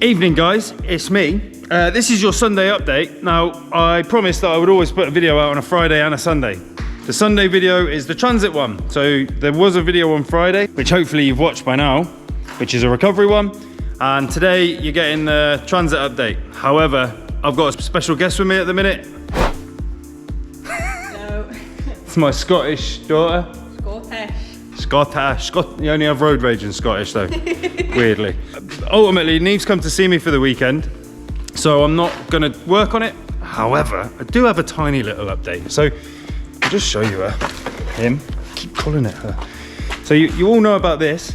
Evening guys, it's me. This is your Sunday update. Now, I promised that I would always put a video out on a Friday and a Sunday. The Sunday video is the transit one. So there was a video on Friday, which hopefully you've watched by now, which is a recovery one. And today you're getting the transit update. However, I've got a special guest with me at the minute. Hello. It's my Scottish daughter. Scottish. You only have road rage in Scottish though, weirdly. Ultimately, Niamh's come to see me for the weekend, so I'm not gonna work on it. However, I do have a tiny little update. So I'll just show you him. Keep calling it her. So you all know about this.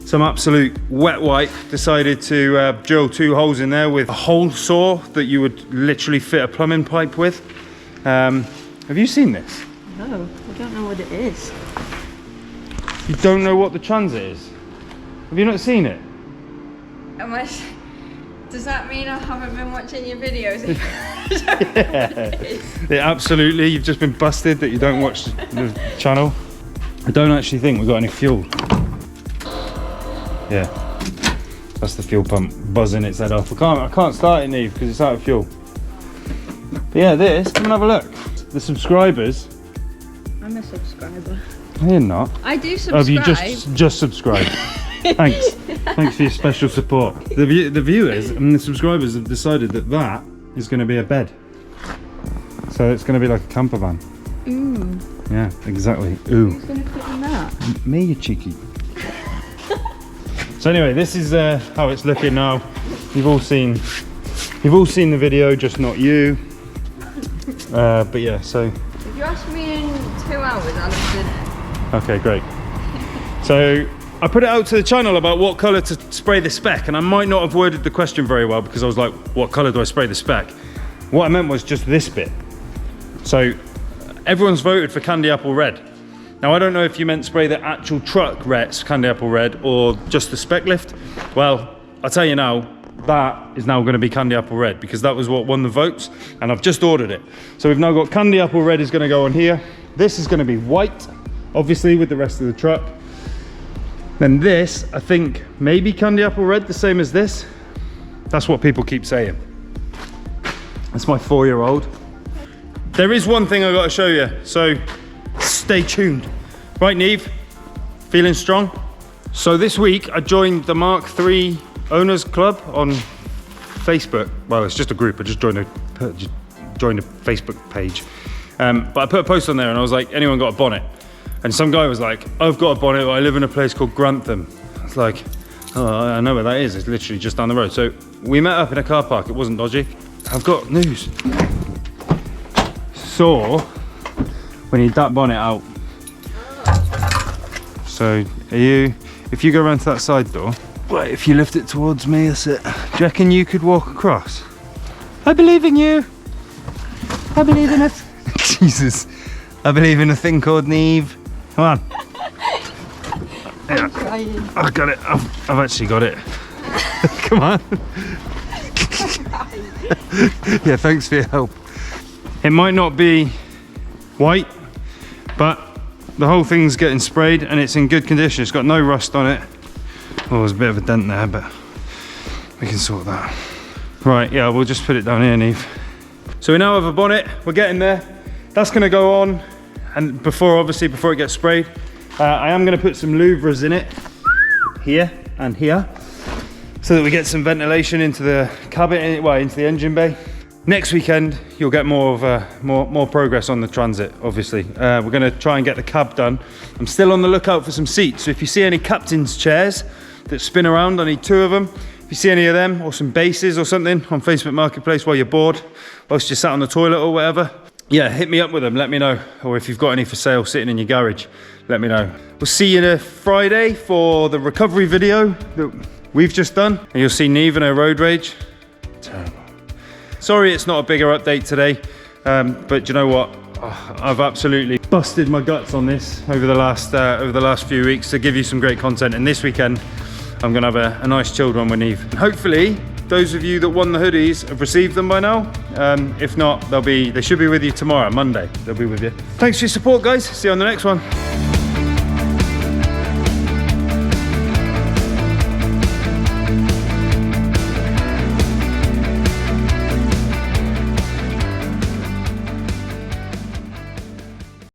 Some absolute wet wipe decided to drill 2 holes in there with a hole saw that you would literally fit a plumbing pipe with. Have you seen this? No, I don't know what it is. You don't know what the transit is? Have you not seen it? Does that mean I haven't been watching your videos? Yeah, absolutely. You've just been busted that you don't watch the channel. I don't actually think we've got any fuel. Yeah, that's the fuel pump buzzing its head off. I can't start it, Niamh, because it's out of fuel. But yeah, come and have a look. The subscribers. I'm a subscriber. No, you're not. I do subscribe. Oh, have you just subscribed? Thanks for your special support. The viewers and the subscribers have decided that is going to be a bed. So it's going to be like a camper van. Ooh. Yeah, exactly. Ooh. Who's going to fit in that? Me, you cheeky. So anyway, this is how it's looking now. You've all seen the video, just not you. But yeah, so. If you ask me in 2 hours, I'll have done it. Okay, great. So I put it out to the channel about what colour to spray the spec, and I might not have worded the question very well because I was like, what colour do I spray the spec? What I meant was just this bit. So everyone's voted for candy apple red. Now I don't know if you meant spray the actual truck red's candy apple red or just the spec lift. Well, I'll tell you now, that is now going to be candy apple red because that was what won the votes, and I've just ordered it. So we've now got candy apple red is going to go on here. This is going to be white, obviously, with the rest of the truck. Then this, I think, maybe candy apple red, the same as this. That's what people keep saying. That's my 4-year-old. There is one thing I got to show you, so stay tuned. Right, Niamh, feeling strong? So this week I joined the Mark III Owners Club on Facebook. Well, it's just a group. I just joined a Facebook page. But I put a post on there and I was like, anyone got a bonnet? And some guy was like, I've got a bonnet, but I live in a place called Grantham. I was like, oh, I know where that is. It's literally just down the road. So we met up in a car park. It wasn't dodgy. I've got news. So we need that bonnet out. So if you go around to that side door, wait, if you lift it towards me, that's it. Do you reckon you could walk across? I believe in you. I believe in it. Jesus. I believe in a thing called Niamh. Come on. I'm trying. I got it. I've actually got it. Come on. Yeah, thanks for your help. It might not be white, but the whole thing's getting sprayed and it's in good condition. It's got no rust on it. Oh, there's a bit of a dent there, but we can sort that. Right, yeah, we'll just put it down here, Niamh. So we now have a bonnet. We're getting there. That's going to go on, and before it gets sprayed, I am going to put some louvres in it, here and here, so that we get some ventilation into the cabin, well, into the engine bay. Next weekend, you'll get more progress on the transit, obviously. We're going to try and get the cab done. I'm still on the lookout for some seats, so if you see any captain's chairs that spin around, I need 2 of them. If you see any of them, or some bases or something on Facebook Marketplace while you're bored, whilst you're sat on the toilet or whatever, yeah, hit me up with them, let me know. Or if you've got any for sale sitting in your garage, let me know. We'll see you Friday for the recovery video that we've just done. And you'll see Niamh and her road rage. Terrible. Sorry it's not a bigger update today, but you know what? Oh, I've absolutely busted my guts on this over the last few weeks to give you some great content. And this weekend, I'm gonna have a nice chilled one with Niamh. And hopefully, those of you that won the hoodies have received them by now. If not, they should be with you tomorrow, Monday. They'll be with you. Thanks for your support, guys. See you on the next one.